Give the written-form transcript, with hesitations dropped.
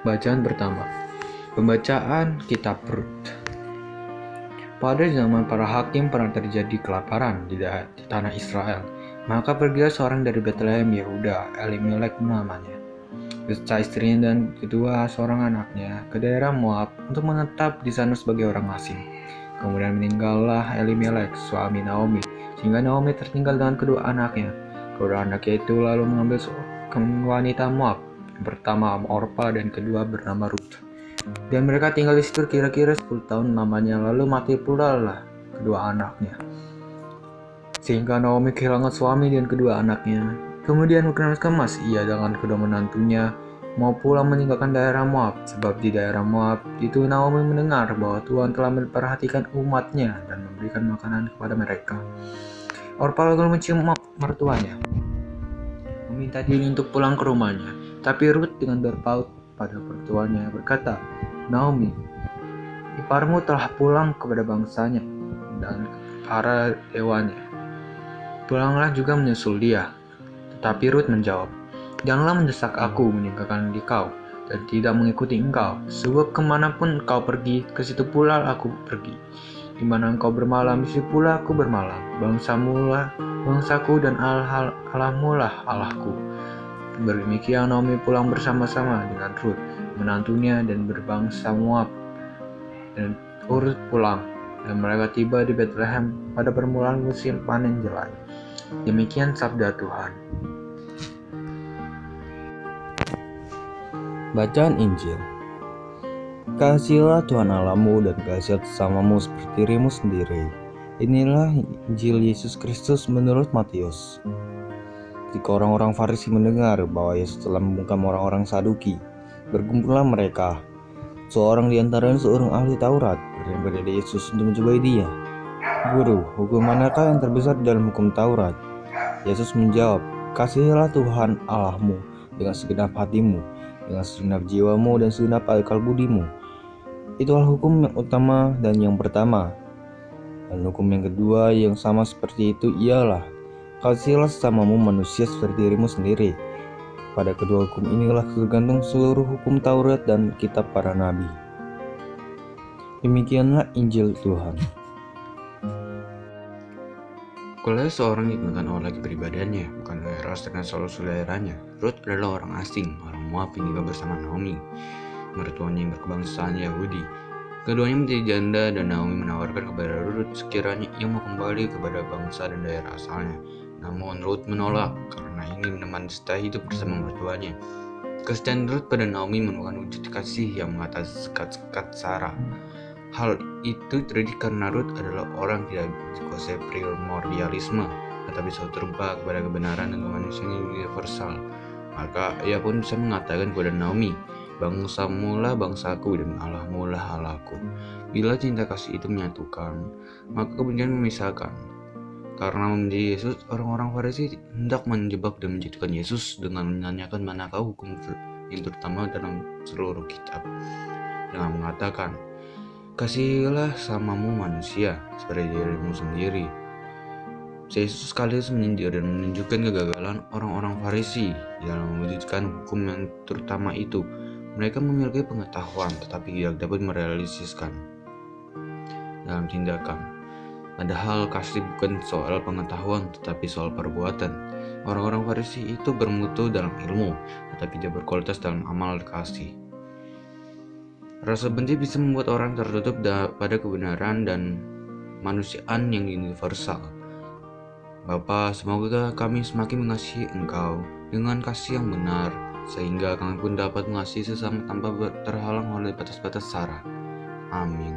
Bacaan pertama. Pembacaan Kitab Rut. Pada zaman para hakim pernah terjadi kelaparan di tanah Israel. Maka pergilah seorang dari Betlehem Yehuda, Elimelek namanya, beserta istrinya dan kedua seorang anaknya ke daerah Moab untuk menetap di sana sebagai orang asing. Kemudian meninggallah Elimelek, suami Naomi, sehingga Naomi tertinggal dengan kedua anaknya. Kedua anaknya itu lalu mengambil seorang wanita Moab, yang pertama Orpa dan kedua bernama Rut. Dan mereka tinggal di situ kira-kira 10 tahun lamanya, lalu mati pula lah kedua anaknya. Sehingga Naomi kehilangan suami dan kedua anaknya. Kemudian kemas ia dengan kedua menantunya mau pulang meninggalkan daerah Moab, sebab di daerah Moab itu Naomi mendengar bahwa Tuhan telah memperhatikan umatnya dan memberikan makanan kepada mereka. Orpa lalu mencium mertuanya, meminta diri untuk pulang ke rumahnya. Tapi Rut dengan berpaut pada mertuanya berkata, Naomi, iparmu telah pulang kepada bangsanya dan para dewanya. Pulanglah juga menyusul dia. Tetapi Rut menjawab, janganlah mendesak aku meninggalkan kau dan tidak mengikuti engkau, sebab kemanapun kau pergi, ke situ pula aku pergi. Di mana engkau bermalam, di situ pula aku bermalam. Bangsamu lah bangsaku dan Allahmu lah Allahku. Berdemikian Naomi pulang bersama-sama dengan Rut, menantunya dan berbangsa Moab. Dan Rut pulang, dan mereka tiba di Betlehem pada permulaan musim panen jelai. Demikian sabda Tuhan. Bacaan Injil. Kasihilah Tuhan Allahmu dan kasihilah sesamamu seperti dirimu sendiri. Inilah Injil Yesus Kristus menurut Matius. Ketika orang-orang Farisi mendengar bahwa Yesus telah membungkam orang-orang Saduki, berkumpullah mereka. Seorang di antaranya seorang ahli Taurat bertanya kepada Yesus untuk mencobai dia. Guru, hukum manakah yang terbesar dalam hukum Taurat? Yesus menjawab, kasihilah Tuhan Allahmu dengan segenap hatimu, dengan segenap jiwamu dan segenap akal budimu. Itulah hukum yang utama dan yang pertama. Dan hukum yang kedua yang sama seperti itu ialah, kasihilah sesamamu manusia seperti dirimu sendiri. Pada kedua hukum inilah tergantung seluruh hukum Taurat dan kitab para nabi. Demikianlah Injil Tuhan. Kalau seorang ditemukan oleh kepribadiannya, bukan oleh ras dengan solusi daerahnya. Rut adalah orang asing, orang Moab yang tinggal bersama Naomi, mertuanya yang berkebangsaan Yahudi. Keduanya menjadi janda dan Naomi menawarkan kepada Rut sekiranya ia mau kembali kepada bangsa dan daerah asalnya. Namun Rut menolak karena ingin menemani setia hidup bersama mertuanya. Kesetiaan Rut pada Naomi merupakan wujud kasih yang mengatasi sekat-sekat Sarah. Hal itu terjadi karena Rut adalah orang tidak dikuasai primordialisme, tetapi selalu terba kepada kebenaran dan kemanusiaan yang universal. Maka ia pun bisa mengatakan kepada Naomi, bangsamu lah bangsaku dan Allahmu lah Allahku. Bila cinta kasih itu menyatukan, maka kemudian memisahkan. Karena membenci Yesus, orang-orang Farisi hendak menjebak dan menjatuhkan Yesus dengan menanyakan manakah hukum yang terutama dalam seluruh kitab, dengan mengatakan, kasihilah samamu manusia seperti dirimu sendiri. Yesus sekaligus menyindir dan menunjukkan kegagalan orang-orang Farisi dalam mewujudkan hukum yang terutama itu. Mereka memiliki pengetahuan tetapi tidak dapat merealisasikan dalam tindakan. Padahal kasih bukan soal pengetahuan tetapi soal perbuatan. Orang-orang Farisi itu bermutu dalam ilmu tetapi tidak berkualitas dalam amal kasih. Rasa benci bisa membuat orang tertutup pada kebenaran dan manusiaan yang universal. Bapa, semoga kami semakin mengasihi Engkau dengan kasih yang benar, sehingga kami pun dapat mengasihi sesama tanpa terhalang oleh batas-batas sara. Amin.